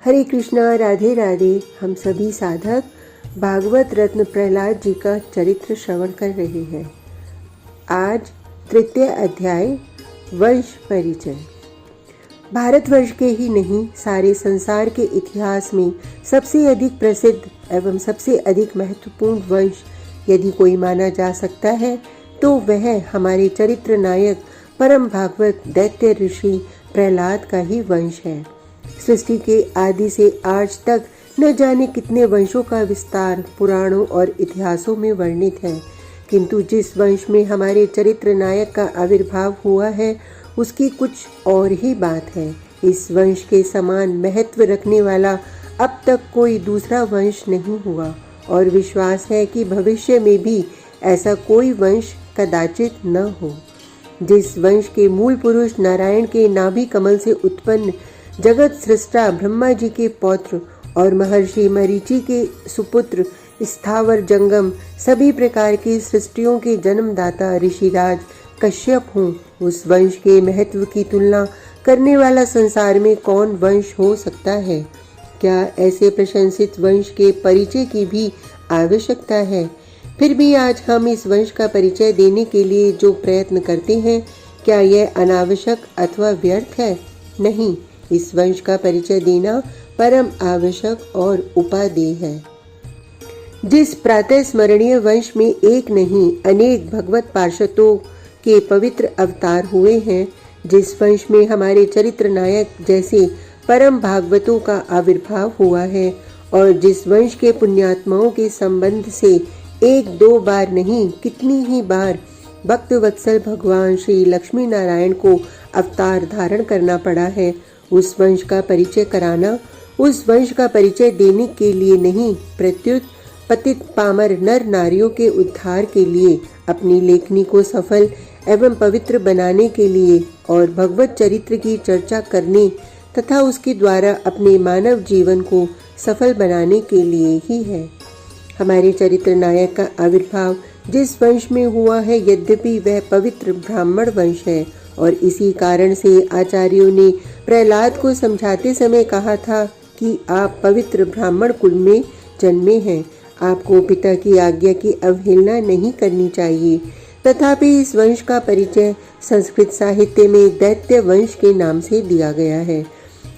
हरे कृष्णा, राधे राधे। हम सभी साधक भागवत रत्न प्रहलाद जी का चरित्र श्रवण कर रहे हैं। आज तृतीय अध्याय वंश परिचय। भारतवर्ष के ही नहीं, सारे संसार के इतिहास में सबसे अधिक प्रसिद्ध एवं सबसे अधिक महत्वपूर्ण वंश यदि कोई माना जा सकता है तो वह हमारे चरित्र नायक परम भागवत दैत्य ऋषि प्रहलाद का ही वंश है। सृष्टि के आदि से आज तक न जाने कितने वंशों का विस्तार पुराणों और इतिहासों में वर्णित है, किंतु जिस वंश में हमारे चरित्र नायक का आविर्भाव हुआ है उसकी कुछ और ही बात है। इस वंश के समान महत्व रखने वाला अब तक कोई दूसरा वंश नहीं हुआ और विश्वास है कि भविष्य में भी ऐसा कोई वंश कदाचित न हो। जिस वंश के मूल पुरुष नारायण के नाभि कमल से उत्पन्न जगत सृष्टा ब्रह्मा जी के पौत्र और महर्षि मरीचि के सुपुत्र स्थावर जंगम सभी प्रकार की सृष्टियों के जन्मदाता ऋषिराज कश्यप हों, उस वंश के महत्व की तुलना करने वाला संसार में कौन वंश हो सकता है? क्या ऐसे प्रशंसित वंश के परिचय की भी आवश्यकता है? फिर भी आज हम इस वंश का परिचय देने के लिए जो प्रयत्न करते हैं, क्या यह अनावश्यक अथवा व्यर्थ है? नहीं, इस वंश का परिचय देना परम आवश्यक और उपादेय है। जिस प्रातः स्मरणीय वंश में एक नहीं अनेक भगवत पार्षदों के पवित्र अवतार हुए हैं, जिस वंश में हमारे चरित्र नायक जैसे परम भागवतों का आविर्भाव हुआ है और जिस वंश के पुण्यात्माओं के संबंध से एक दो बार नहीं कितनी ही बार भक्त वत्सल भगवान श्री लक्ष्मी नारायण को अवतार धारण करना पड़ा है, उस वंश का परिचय कराना, उस वंश का परिचय देने के लिए नहीं, प्रत्युत पतित पामर नर नारियों के उद्धार के लिए, अपनी लेखनी को सफल एवं पवित्र बनाने के लिए और भगवत चरित्र की चर्चा करने तथा उसके द्वारा अपने मानव जीवन को सफल बनाने के लिए ही है। हमारे चरित्र नायक का आविर्भाव जिस वंश में हुआ है, यद्यपि वह पवित्र ब्राह्मण वंश है और इसी कारण से आचार्यों ने प्रहलाद को समझाते समय कहा था कि आप पवित्र ब्राह्मण कुल में जन्मे हैं, आपको पिता की आज्ञा की अवहेलना नहीं करनी चाहिए। तथापि इस वंश का परिचय संस्कृत साहित्य में दैत्य वंश के नाम से दिया गया है।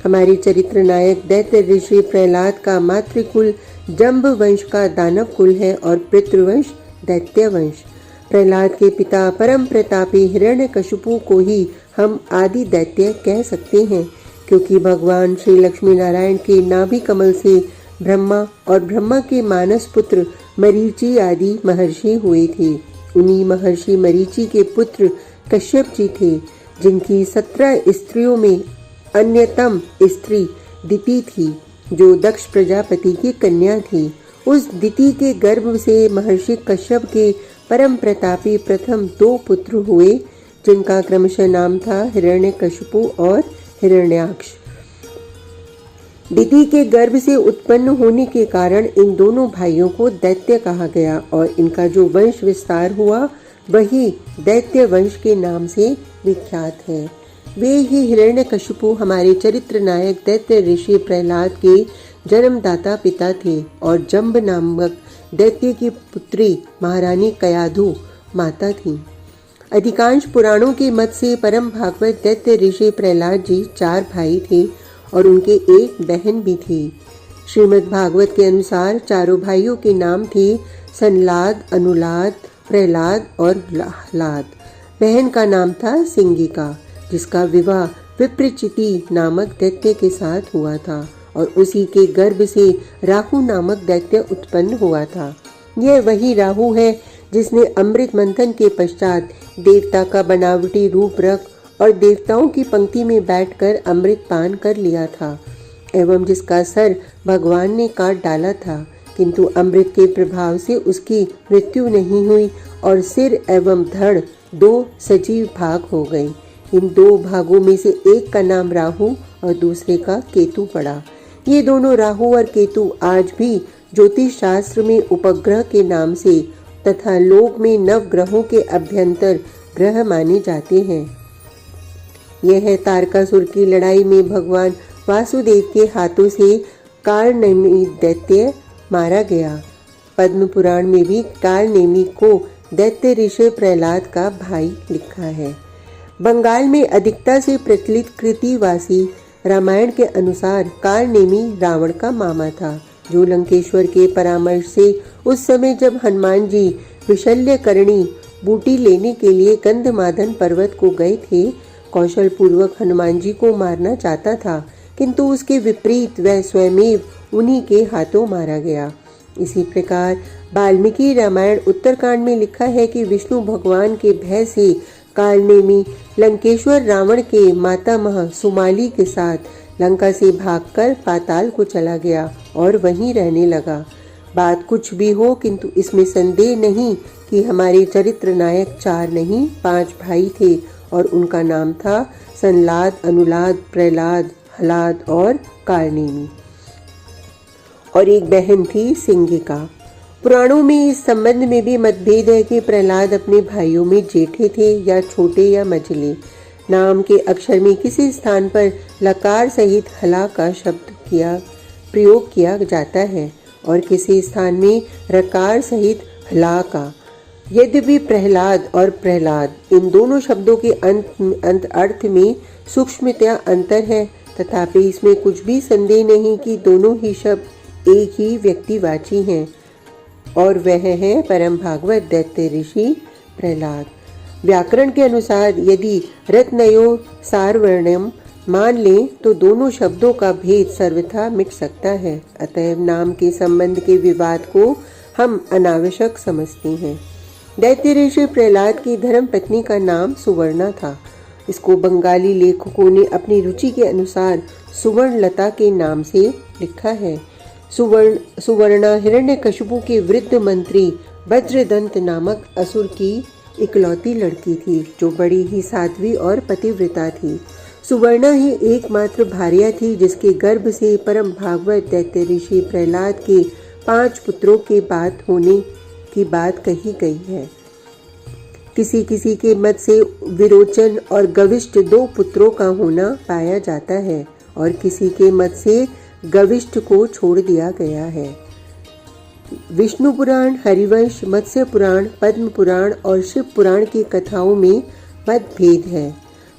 हमारे चरित्र नायक दैत्य ऋषि प्रहलाद का मातृकुल जम्ब वंश का दानव कुल है और पितृवंश दैत्य वंश। प्रहलाद के पिता परम प्रतापी हिरण्यकशिपु को ही हम आदि दैत्य कह सकते हैं, क्योंकि भगवान श्री लक्ष्मी नारायण के नाभि कमल से ब्रह्मा और ब्रह्मा के मानस पुत्र मरीचि आदि महर्षि हुए थे। उन्हीं महर्षि मरीचि के पुत्र कश्यप जी थे, जिनकी 17 स्त्रियों में अन्यतम स्त्री दिति थी, जो दक्ष प्रजापति की कन्या थी। उस दिति के गर्भ से महर्षि कश्यप के परम प्रतापी प्रथम 2 पुत्र हुए, जिनका क्रमशः नाम था हिरण्यकशिपु और हिरण्याक्ष। दिति के गर्भ से उत्पन्न होने के कारण इन दोनों भाइयों को दैत्य कहा गया और इनका जो वंश विस्तार हुआ वही दैत्य वंश के नाम से विख्यात है। वे ही हिरण्यकशिपु हमारे चरित्र नायक दैत्य ऋषि प्रहलाद के जन्मदाता पिता थे और जम्ब नामक दैत्य की पुत्री महारानी कयाधु माता थी। अधिकांश पुराणों के मत से परम भागवत दैत्य ऋषि प्रहलाद जी 4 भाई थे और उनके एक बहन भी थी। श्रीमद् भागवत के अनुसार चारों भाइयों के नाम थे संलाद, अनुलाद, प्रहलाद और लाद। बहन का नाम था सिंगिका, जिसका विवाह विप्रचिति नामक दैत्य के साथ हुआ था और उसी के गर्भ से राहु नामक दैत्य उत्पन्न हुआ था। यह वही राहु है जिसने अमृत मंथन के पश्चात देवता का बनावटी रूप रख और देवताओं की पंक्ति में बैठकर अमृत पान कर लिया था एवं जिसका सर भगवान ने काट डाला था, किंतु अमृत के प्रभाव से उसकी मृत्यु नहीं हुई और सिर एवं धड़ 2 सजीव भाग हो गए। इन 2 भागों में से एक का नाम राहु और दूसरे का केतु पड़ा। ये दोनों राहु और केतु आज भी ज्योतिष शास्त्र में उपग्रह के नाम से तथा लोक में नव ग्रहों के अभ्यंतर ग्रह माने जाते हैं। यह तारकासुर की लड़ाई में भगवान वासुदेव के हाथों से कालनेमी दैत्य मारा गया। पद्म पुराण में भी कालनेमी को दैत्य ऋषि प्रहलाद का भाई लिखा है। बंगाल में अधिकता से प्रचलित कृतिवासी रामायण के अनुसार कालनेमी रावण का मामा था, जो लंकेश्वर के परामर्श से उस समय जब हनुमान जी विशल्यकरणी बूटी लेने के लिए गंधमादन पर्वत को गए थे, कौशल पूर्वक हनुमान जी को मारना चाहता था, किंतु उसके विपरीत वह स्वयमेव उन्हीं के हाथों मारा गया। इसी प्रकार वाल्मीकि रामायण उत्तरकांड में लिखा है कि विष्णु भगवान के भय से कालनेमी लंकेश्वर रावण के मातामह सुमाली के साथ लंका से भागकर पाताल को चला गया और वहीं रहने लगा। बात कुछ भी हो, किंतु इसमें संदेह नहीं कि हमारे चरित्र नायक 4 नहीं 5 भाई थे और उनका नाम था संलाद, अनुलाद, प्रहलाद, हलाद और कालनेमी। और एक बहन थी सिंगिका। पुराणों में इस संबंध में भी मतभेद है कि प्रहलाद अपने भाइयों में जेठे थे या छोटे या मझले। नाम के अक्षर में किसी स्थान पर लकार सहित हला का शब्द प्रयोग किया जाता है और किसी स्थान में रकार सहित हला का। यद्यपि प्रहलाद और प्रहलाद इन दोनों शब्दों के अर्थ में सूक्ष्मतया अंतर है, तथापि इसमें कुछ भी संदेह नहीं कि दोनों ही शब्द एक ही व्यक्तिवाची हैं और वह है परम भागवत दैत्य ऋषि प्रहलाद। व्याकरण के अनुसार यदि रत्नयो सारवर्णम मान लें तो दोनों शब्दों का भेद सर्वथा मिट सकता है। अतएव नाम के संबंध के विवाद को हम अनावश्यक समझते हैं। दैत्य ऋषि प्रहलाद की धर्म पत्नी का नाम सुवर्णा था। इसको बंगाली लेखकों ने अपनी रुचि के अनुसार सुवर्णलता के नाम से लिखा है। सुवर्णा हिरण्यकशिपु के वृद्ध मंत्री वज्रदंत नामक असुर की इकलौती लड़की थी, जो बड़ी ही साध्वी और पतिव्रता थी। सुवर्णा ही एकमात्र भार्या थी जिसके गर्भ से परम भागवत दैत्य ऋषि प्रहलाद के 5 पुत्रों के बाद होने की बात कही गई है। किसी किसी के मत से विरोचन और गविष्ठ 2 पुत्रों का होना पाया जाता है और किसी के मत से गविष्ठ को छोड़ दिया गया है। विष्णु पुराण, हरिवंश, मत्स्य पुराण, पद्म पुराण और शिव पुराण की कथाओं में मतभेद है।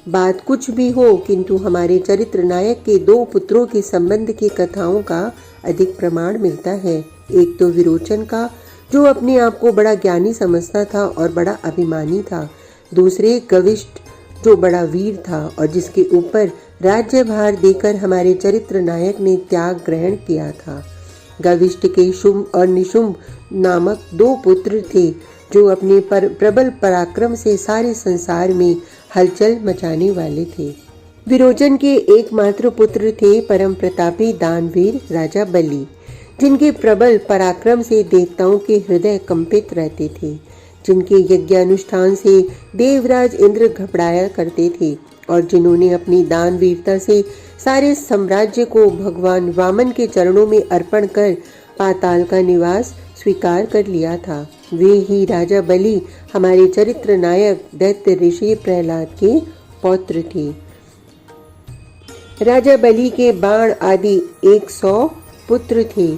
बात कुछ भी हो, किंतु हमारे चरित्र नायक के 2 पुत्रों के संबंध की कथाओं का अधिक प्रमाण मिलता है। एक तो विरोचन का, जो अपने आप को बड़ा ज्ञानी समझता था और बड़ा अभिमानी था। दूसरे गविष्ठ, जो बड़ा वीर था और जिसके ऊपर राज्यभार देकर हमारे चरित्र नायक ने त्याग ग्रहण किया था। गविष्ठ के शुंभ और निशुंभ नामक 2 पुत्र थे, जो अपने प्रबल पराक्रम से सारे संसार में हलचल मचाने वाले थे। विरोचन के एकमात्र पुत्र थे परम प्रतापी दानवीर राजा बलि, जिनके प्रबल पराक्रम से देवताओं के हृदय कंपित रहते थे, जिनके यज्ञानुष्ठान से देवराज इंद्र घबराया करते थे और जिन्होंने अपनी दानवीरता से सारे साम्राज्य को भगवान वामन के चरणों में अर्पण कर पाताल का निवास स्वीकार कर लिया था। वे ही राजा बलि हमारे चरित्र नायक दैत्य ऋषि प्रहलाद के पौत्र थे। राजा बलि के बाण आदि 100 पुत्र थे।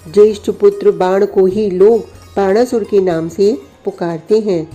ज्येष्ठ पुत्र बाण को ही लोग बाणासुर के नाम से पुकारते हैं।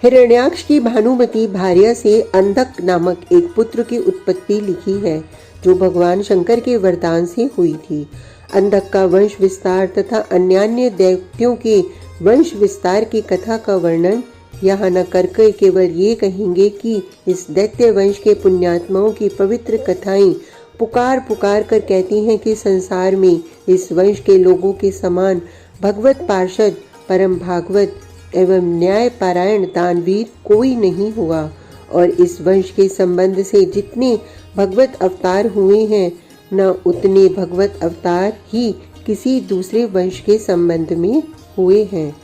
हिरण्याक्ष की भानुमती भार्या से अंधक नामक एक पुत्र की उत्पत्ति लिखी है, जो भगवान शंकर के वरदान से हुई थी। अंधक का वंश विस्तार तथा अन्यान्य दैत्यों के वंश विस्तार की कथा का वर्णन यहाँ न करके केवल ये कहेंगे कि इस दैत्य वंश के पुण्यात्माओं की पवित्र कथाएं पुकार पुकार कर कहती हैं कि संसार में इस वंश के लोगों के समान भगवत पार्षद, परम भागवत एवं न्याय पारायण दानवीर कोई नहीं हुआ और इस वंश के संबंध से जितने भगवत अवतार हुए हैं, न उतने भगवत अवतार ही किसी दूसरे वंश के संबंध में हुए हैं।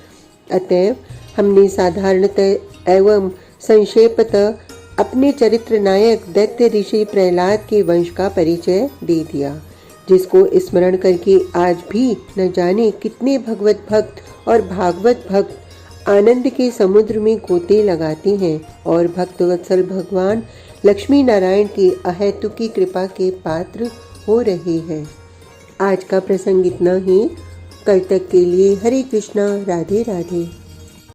अतएव हमने साधारणतः एवं संक्षेपतः अपने चरित्र नायक दैत्य ऋषि प्रहलाद के वंश का परिचय दे दिया, जिसको स्मरण करके आज भी न जाने कितने भगवत भक्त और भागवत भक्त आनंद के समुद्र में गोते लगाते हैं और भक्तवत्सल भगवान लक्ष्मी नारायण की अहेतुकी कृपा के पात्र हो रहे हैं। आज का प्रसंग इतना ही। कल तक के लिए हरे कृष्णा, राधे राधे।